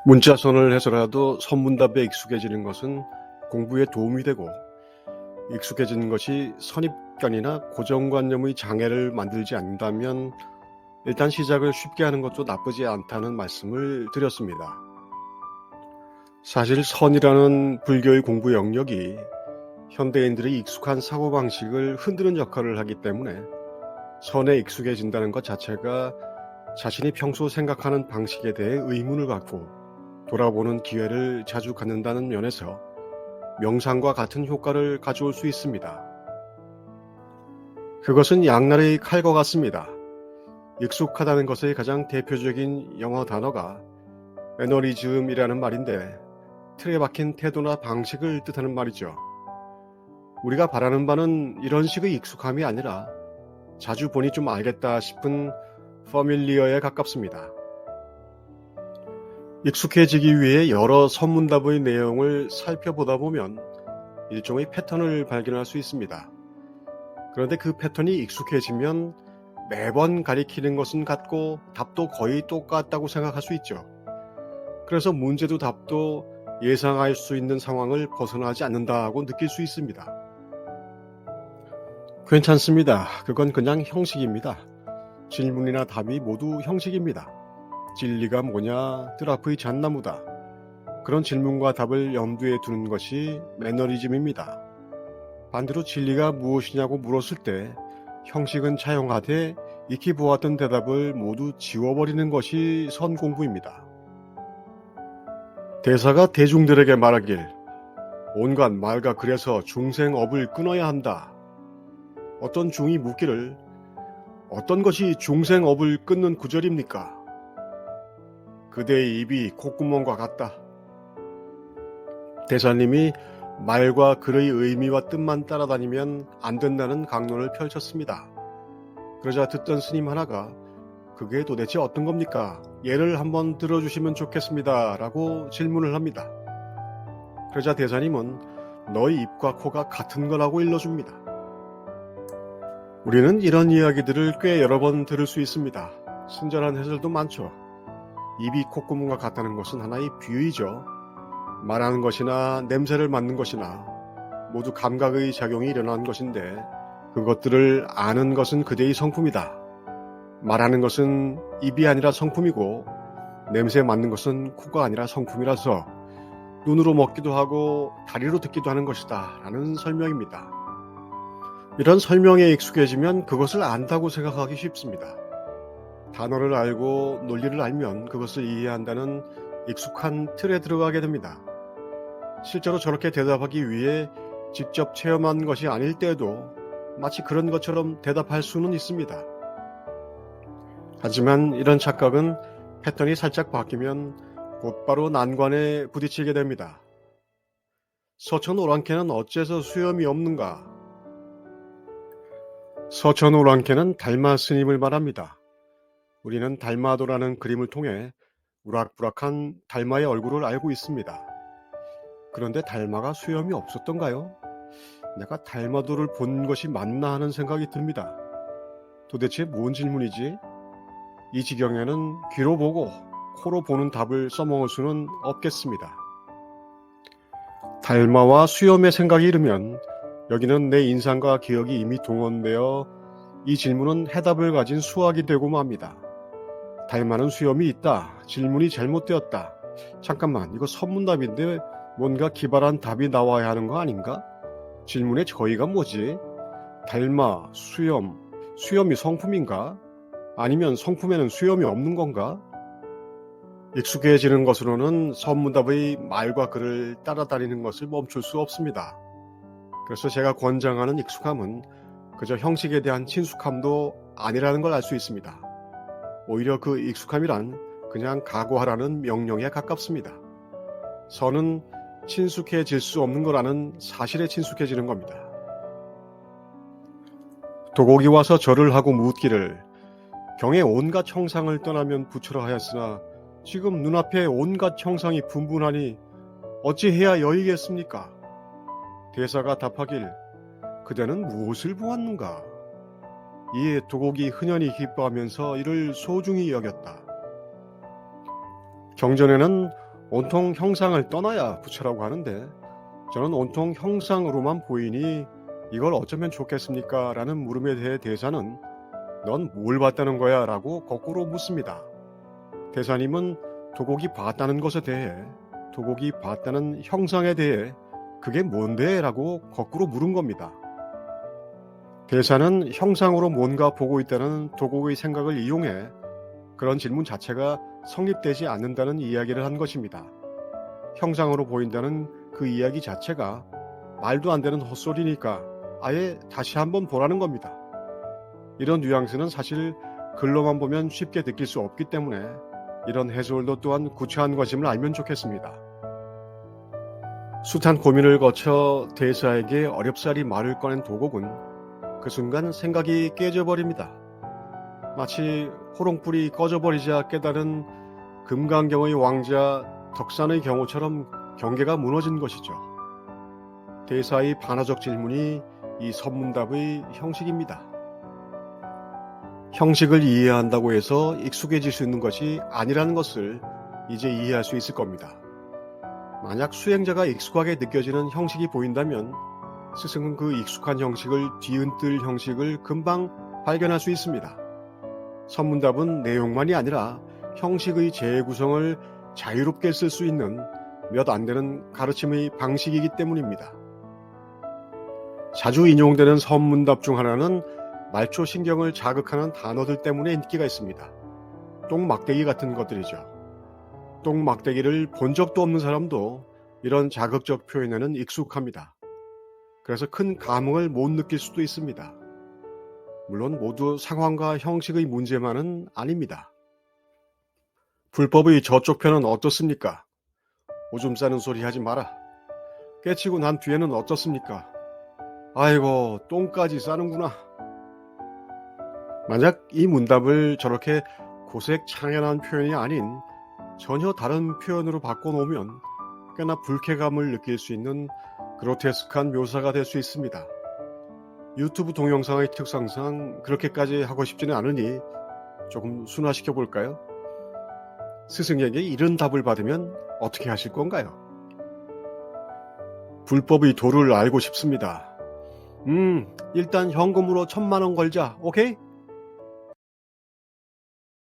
문자선을 해서라도 선문답에 익숙해지는 것은 공부에 도움이 되고, 익숙해지는 것이 선입견이나 고정관념의 장애를 만들지 않는다면 일단 시작을 쉽게 하는 것도 나쁘지 않다는 말씀을 드렸습니다. 사실 선이라는 불교의 공부 영역이 현대인들의 익숙한 사고방식을 흔드는 역할을 하기 때문에 선에 익숙해진다는 것 자체가 자신이 평소 생각하는 방식에 대해 의문을 갖고 돌아보는 기회를 자주 갖는다는 면에서 명상과 같은 효과를 가져올 수 있습니다. 그것은 양날의 칼과 같습니다. 익숙하다는 것의 가장 대표적인 영어 단어가 매너리즘이라는 말인데, 틀에 박힌 태도나 방식을 뜻하는 말이죠. 우리가 바라는 바는 이런 식의 익숙함이 아니라 자주 보니 좀 알겠다 싶은 퍼밀리어에 가깝습니다. 익숙해지기 위해 여러 선문답의 내용을 살펴보다 보면 일종의 패턴을 발견할 수 있습니다. 그런데 그 패턴이 익숙해지면 매번 가리키는 것은 같고 답도 거의 똑같다고 생각할 수 있죠. 그래서 문제도 답도 예상할 수 있는 상황을 벗어나지 않는다고 느낄 수 있습니다. 괜찮습니다. 그건 그냥 형식입니다. 질문이나 답이 모두 형식입니다. 진리가 뭐냐, 뜰 앞의 잣나무다. 그런 질문과 답을 염두에 두는 것이 매너리즘입니다. 반대로 진리가 무엇이냐고 물었을 때 형식은 차용하되 익히 보았던 대답을 모두 지워버리는 것이 선공부입니다. 대사가 대중들에게 말하길, 온갖 말과 글에서 중생업을 끊어야 한다. 어떤 중이 묻기를, 어떤 것이 중생업을 끊는 구절입니까? 그대의 입이 콧구멍과 같다. 대사님이 말과 글의 의미와 뜻만 따라다니면 안 된다는 강론을 펼쳤습니다. 그러자 듣던 스님 하나가 그게 도대체 어떤 겁니까? 예를 한번 들어주시면 좋겠습니다. 라고 질문을 합니다. 그러자 대사님은 너희 입과 코가 같은 거라고 일러줍니다. 우리는 이런 이야기들을 꽤 여러 번 들을 수 있습니다. 친절한 해설도 많죠. 입이 콧구멍과 같다는 것은 하나의 비유이죠. 말하는 것이나 냄새를 맡는 것이나 모두 감각의 작용이 일어난 것인데, 그것들을 아는 것은 그대의 성품이다. 말하는 것은 입이 아니라 성품이고, 냄새 맡는 것은 코가 아니라 성품이라서 눈으로 먹기도 하고 다리로 듣기도 하는 것이다 라는 설명입니다. 이런 설명에 익숙해지면 그것을 안다고 생각하기 쉽습니다. 단어를 알고 논리를 알면 그것을 이해한다는 익숙한 틀에 들어가게 됩니다. 실제로 저렇게 대답하기 위해 직접 체험한 것이 아닐 때에도 마치 그런 것처럼 대답할 수는 있습니다. 하지만 이런 착각은 패턴이 살짝 바뀌면 곧바로 난관에 부딪히게 됩니다. 서천 오랑캐는 어째서 수염이 없는가? 서천 오랑캐는 달마 스님을 말합니다. 우리는 달마도라는 그림을 통해 우락부락한 달마의 얼굴을 알고 있습니다. 그런데 달마가 수염이 없었던가요? 내가 달마도를 본 것이 맞나 하는 생각이 듭니다. 도대체 뭔 질문이지? 이 지경에는 귀로 보고 코로 보는 답을 써먹을 수는 없겠습니다. 달마와 수염의 생각이 이르면 여기는 내 인상과 기억이 이미 동원되어 이 질문은 해답을 가진 수학이 되고 맙니다. 달마는 수염이 있다. 질문이 잘못되었다. 잠깐만, 이거 선문답인데 뭔가 기발한 답이 나와야 하는 거 아닌가? 질문의 저희가 뭐지? 달마, 수염이 성품인가? 아니면 성품에는 수염이 없는 건가? 익숙해지는 것으로는 선문답의 말과 글을 따라다니는 것을 멈출 수 없습니다. 그래서 제가 권장하는 익숙함은 그저 형식에 대한 친숙함도 아니라는 걸 알 수 있습니다. 오히려 그 익숙함이란 그냥 각오하라는 명령에 가깝습니다. 선은 친숙해질 수 없는 거라는 사실에 친숙해지는 겁니다. 도곡이 와서 절을 하고 묻기를, 경에 온갖 형상을 떠나면 부처라 하였으나 지금 눈앞에 온갖 형상이 분분하니 어찌해야 여의겠습니까? 대사가 답하길, 그대는 무엇을 보았는가? 이에 도곡이 흔연히 기뻐하면서 이를 소중히 여겼다. 경전에는 온통 형상을 떠나야 부처라고 하는데 저는 온통 형상으로만 보이니 이걸 어쩌면 좋겠습니까? 라는 물음에 대해 대사는 넌 뭘 봤다는 거야? 라고 거꾸로 묻습니다. 대사님은 도곡이 봤다는 것에 대해 도곡이 봤다는 형상에 대해 그게 뭔데? 라고 거꾸로 물은 겁니다. 대사는 형상으로 뭔가 보고 있다는 도곡의 생각을 이용해 그런 질문 자체가 성립되지 않는다는 이야기를 한 것입니다. 형상으로 보인다는 그 이야기 자체가 말도 안 되는 헛소리니까 아예 다시 한번 보라는 겁니다. 이런 뉘앙스는 사실 글로만 보면 쉽게 느낄 수 없기 때문에 이런 해설도 또한 구체한 것임을 알면 좋겠습니다. 숱한 고민을 거쳐 대사에게 어렵사리 말을 꺼낸 도곡은 그 순간 생각이 깨져버립니다. 마치 호롱불이 꺼져버리자 깨달은 금강경의 왕자 덕산의 경우처럼 경계가 무너진 것이죠. 대사의 반화적 질문이 이 선문답의 형식입니다. 형식을 이해한다고 해서 익숙해질 수 있는 것이 아니라는 것을 이제 이해할 수 있을 겁니다. 만약 수행자가 익숙하게 느껴지는 형식이 보인다면 스승은 그 익숙한 형식을 뒤흔들 형식을 금방 발견할 수 있습니다. 선문답은 내용만이 아니라 형식의 재구성을 자유롭게 쓸 수 있는 몇 안 되는 가르침의 방식이기 때문입니다. 자주 인용되는 선문답 중 하나는 말초 신경을 자극하는 단어들 때문에 인기가 있습니다. 똥막대기 같은 것들이죠. 똥막대기를 본 적도 없는 사람도 이런 자극적 표현에는 익숙합니다. 그래서 큰 감흥을 못 느낄 수도 있습니다. 물론 모두 상황과 형식의 문제만은 아닙니다. 불법의 저쪽 편은 어떻습니까? 오줌 싸는 소리 하지 마라. 깨치고 난 뒤에는 어떻습니까? 아이고, 똥까지 싸는구나. 만약 이 문답을 저렇게 고색 창연한 표현이 아닌 전혀 다른 표현으로 바꿔놓으면 꽤나 불쾌감을 느낄 수 있는 그로테스크한 묘사가 될 수 있습니다. 유튜브 동영상의 특성상 그렇게까지 하고 싶지는 않으니 조금 순화시켜 볼까요? 스승에게 이런 답을 받으면 어떻게 하실 건가요? 불법의 도를 알고 싶습니다. 일단 현금으로 1,000만 원 걸자. 오케이?